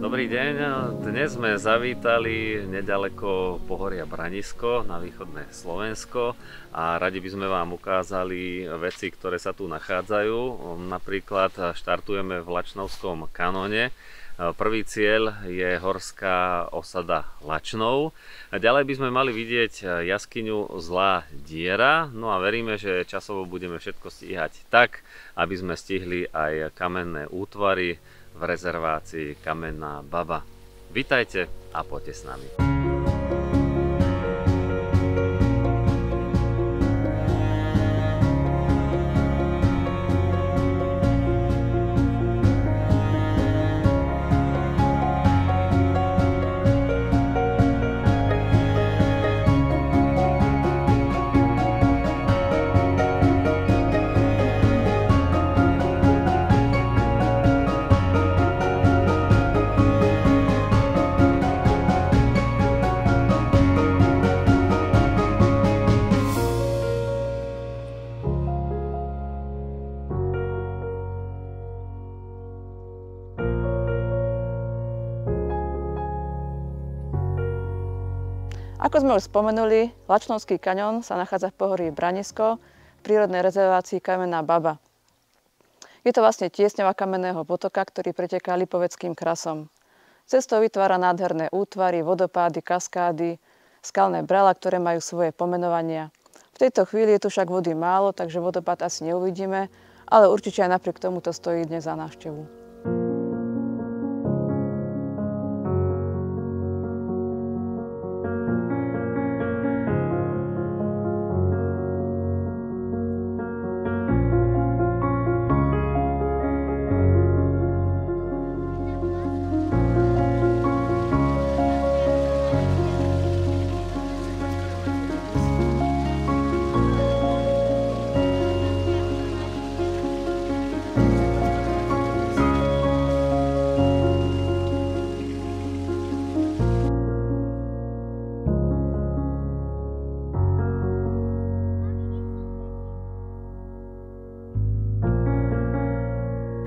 Dobrý deň, dnes sme zavítali nedaleko pohoria Branisko na východné Slovensko a radi by sme vám ukázali veci, ktoré sa tu nachádzajú. Napríklad štartujeme v Lačnovskom kanóne. Prvý cieľ je horská osada Lačnov. Ďalej by sme mali vidieť jaskyňu Zlá diera, no a veríme, že časovo budeme všetko stíhať tak, aby sme stihli aj kamenné útvary v rezervácii Kamenná baba. Vitajte a poďte s nami. Ako sme už spomenuli, Lačnovský kaňón sa nachádza v pohorí Branisko v prírodnej rezervácii Kamenná baba. Je to vlastne tiesňava kamenného potoka, ktorý preteká Lipoveckým krasom. Cestou vytvára nádherné útvary, vodopády, kaskády, skalné brala, ktoré majú svoje pomenovania. V tejto chvíli je tu však vody málo, takže vodopád asi neuvidíme, ale určite aj napriek tomu to stojí dnes za návštevu.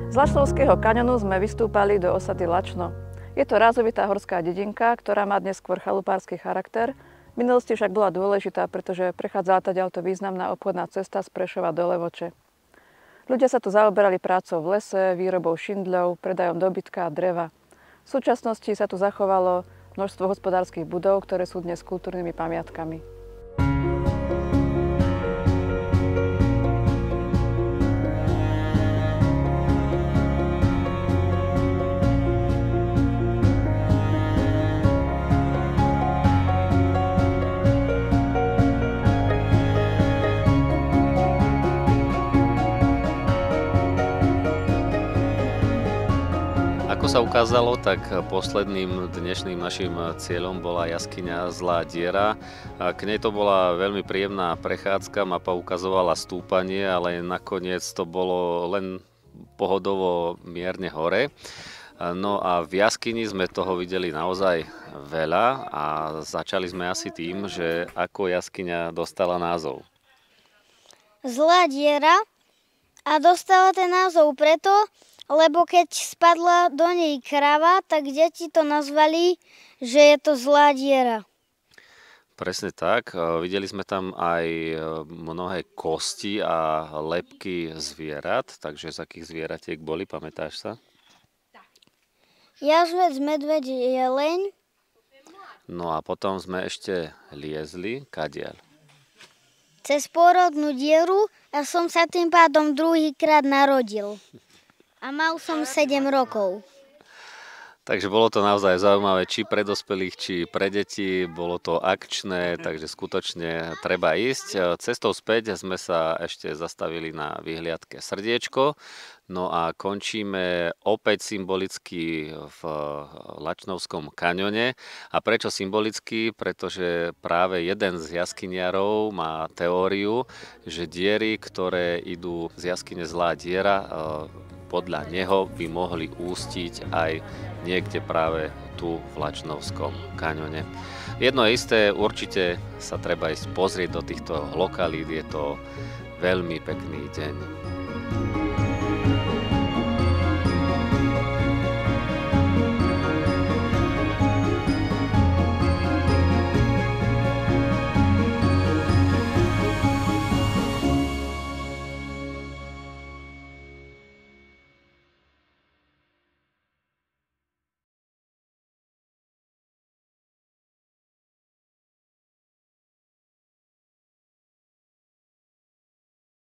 Z Lačnovského kaňonu sme vystúpali do osady Lačno. Je to rázovitá horská dedinka, ktorá má dnes skôr chalupársky charakter. V minulosti však bola dôležitá, pretože prechádzala tadiaľto významná obchodná cesta z Prešova do Levoče. Ľudia sa tu zaoberali prácou v lese, výrobou šindľov, predajom dobytka a dreva. V súčasnosti sa tu zachovalo množstvo hospodárskych budov, ktoré sú dnes kultúrnymi pamiatkami. Ako sa ukázalo, tak posledným dnešným našim cieľom bola jaskyňa Zlá diera. K nej to bola veľmi príjemná prechádzka, mapa ukazovala stúpanie, ale nakoniec to bolo len pohodovo mierne hore. No a v jaskyni sme toho videli naozaj veľa a začali sme asi tým, že ako jaskyňa dostala názov. Zlá diera a dostala ten názov preto, lebo keď spadla do nej krava, tak deti to nazvali, že je to zlá diera. Presne tak. Videli sme tam aj mnohé kosti a lebky zvierat, takže z akých zvieratiek boli, pamätáš sa? Jazvec, medveď, jeleň. No a potom sme ešte liezli kadiaľ. Cez pôrodnú dieru a som sa tým pádom druhýkrát narodil. A mal som 7 rokov. Takže bolo to naozaj zaujímavé, či pre dospelých, či pre deti. Bolo to akčné, takže skutočne treba ísť. Cestou späť sme sa ešte zastavili na vyhliadke Srdiečko. No a končíme opäť symbolicky v Lačnovskom kaňone. A prečo symbolicky? Pretože práve jeden z jaskyniarov má teóriu, že diery, ktoré idú z jaskyne Zlá diera, podľa neho by mohli ústiť aj niekde práve tu v Lačnovskom kaňone. Jedno je isté, určite sa treba ísť pozrieť do týchto lokalít, je to veľmi pekný deň.